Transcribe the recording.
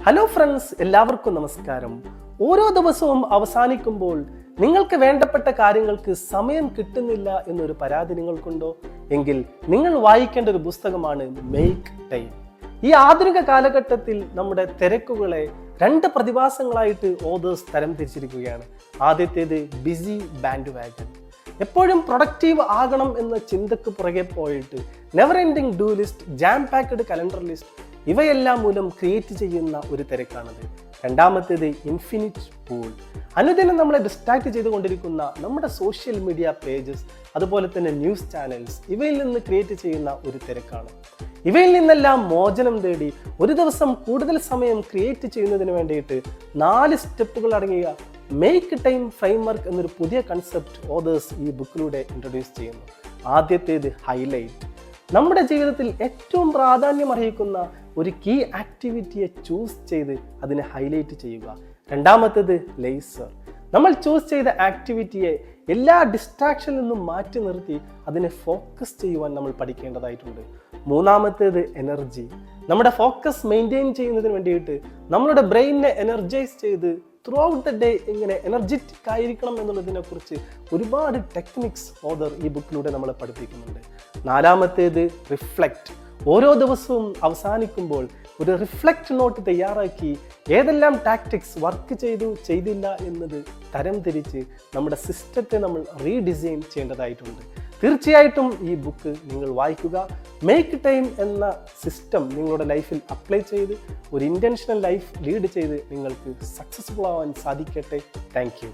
Hello friends, എല്ലാവർക്കും നമസ്കാരം. ഓരോ ദിവസവും അവസാനിക്കുമ്പോൾ നിങ്ങൾക്ക് വേണ്ടപ്പെട്ട കാര്യങ്ങൾക്ക് സമയം കിട്ടുന്നില്ല എന്നൊരു പരാതി നിങ്ങൾക്കുണ്ടോ? എങ്കിൽ നിങ്ങൾ വായിക്കേണ്ട ഒരു പുസ്തകമാണ് മേക്ക് ടൈം. ഈ ആധുനിക കാലഘട്ടത്തിൽ നമ്മുടെ തിരക്കുകളെ രണ്ട് പ്രതിഭാസങ്ങളായിട്ട് ഓതേഴ്സ് തരംതിരിച്ചിരിക്കുകയാണ്. ആദ്യത്തേത് ബിസി ബാൻഡ് വാഗൺ. എപ്പോഴും പ്രൊഡക്റ്റീവ് ആകണം എന്ന ചിന്തക്ക് പുറകെ പോയിട്ട് never ending do list, jam packed calendar list, ഇവയെല്ലാം മൂലം ക്രിയേറ്റ് ചെയ്യുന്ന ഒരു തിരക്കാണത്. രണ്ടാമത്തേത് ഇൻഫിനിറ്റ് പൂൾ. അനുദിനം നമ്മളെ ഡിസ്ട്രാക്ട് ചെയ്തുകൊണ്ടിരിക്കുന്ന നമ്മുടെ സോഷ്യൽ മീഡിയ പേജസ്, അതുപോലെ തന്നെ ന്യൂസ് ചാനൽസ്, ഇവയിൽ നിന്ന് ക്രിയേറ്റ് ചെയ്യുന്ന ഒരു തിരക്കാണ്. ഇവയിൽ നിന്നെല്ലാം മോചനം തേടി ഒരു ദിവസം കൂടുതൽ സമയം ക്രിയേറ്റ് ചെയ്യുന്നതിന് വേണ്ടിയിട്ട് 4 സ്റ്റെപ്പുകൾ അടങ്ങിയ മേക്ക് ടൈം ഫ്രെയിംവർക്ക് എന്നൊരു പുതിയ കൺസെപ്റ്റ് ഓതേഴ്സ് ഈ ബുക്കിലൂടെ ഇൻട്രൊഡ്യൂസ് ചെയ്യുന്നു. ആദ്യത്തേത് ഹൈലൈറ്റ്. നമ്മുടെ ജീവിതത്തിൽ ഏറ്റവും പ്രാധാന്യം അർഹിക്കുന്ന ഒരു കീ ആക്ടിവിറ്റിയെ ചൂസ് ചെയ്ത് അതിനെ ഹൈലൈറ്റ് ചെയ്യുക. രണ്ടാമത്തേത് ലേസർ. നമ്മൾ ചൂസ് ചെയ്ത ആക്ടിവിറ്റിയെ എല്ലാ ഡിസ്ട്രാക്ഷനിൽ നിന്നും മാറ്റി നിർത്തി അതിനെ ഫോക്കസ് ചെയ്യുവാൻ നമ്മൾ പഠിക്കേണ്ടതായിട്ടുണ്ട്. മൂന്നാമത്തേത് എനർജി. നമ്മുടെ ഫോക്കസ് മെയിൻറ്റെയിൻ ചെയ്യുന്നതിന് വേണ്ടിയിട്ട് നമ്മളുടെ ബ്രെയിനിനെ എനർജൈസ് ചെയ്ത് ത്രൂ ഔട്ട് ദ ഡേ എങ്ങനെ എനർജറ്റിക് ആയിരിക്കണം എന്നുള്ളതിനെ കുറിച്ച് ഒരുപാട് ടെക്നിക്സ് ഓതർ ഈ ബുക്കിലൂടെ നമ്മളെ പഠിപ്പിക്കുന്നുണ്ട്. നാലാമത്തേത് റിഫ്ലക്റ്റ്. ഓരോ ദിവസവും അവസാനിക്കുമ്പോൾ ഒരു റിഫ്ലക്റ്റ് നോട്ട് തയ്യാറാക്കി ഏതെല്ലാം ടാക്ടിക്സ് വർക്ക് ചെയ്തില്ല എന്നത് തരംതിരിച്ച് നമ്മുടെ സിസ്റ്റത്തെ നമ്മൾ റീഡിസൈൻ ചെയ്യേണ്ടതായിട്ടുണ്ട്. തീർച്ചയായിട്ടും ഈ ബുക്ക് നിങ്ങൾ വായിക്കുക. മേക്ക് ടൈം എന്ന സിസ്റ്റം നിങ്ങളുടെ ലൈഫിൽ അപ്ലൈ ചെയ്ത് ഒരു ഇൻറ്റൻഷണൽ ലൈഫ് ലീഡ് ചെയ്ത് നിങ്ങൾക്ക് സക്സസ്ഫുൾ ആവാൻ സാധിക്കട്ടെ. Thank you.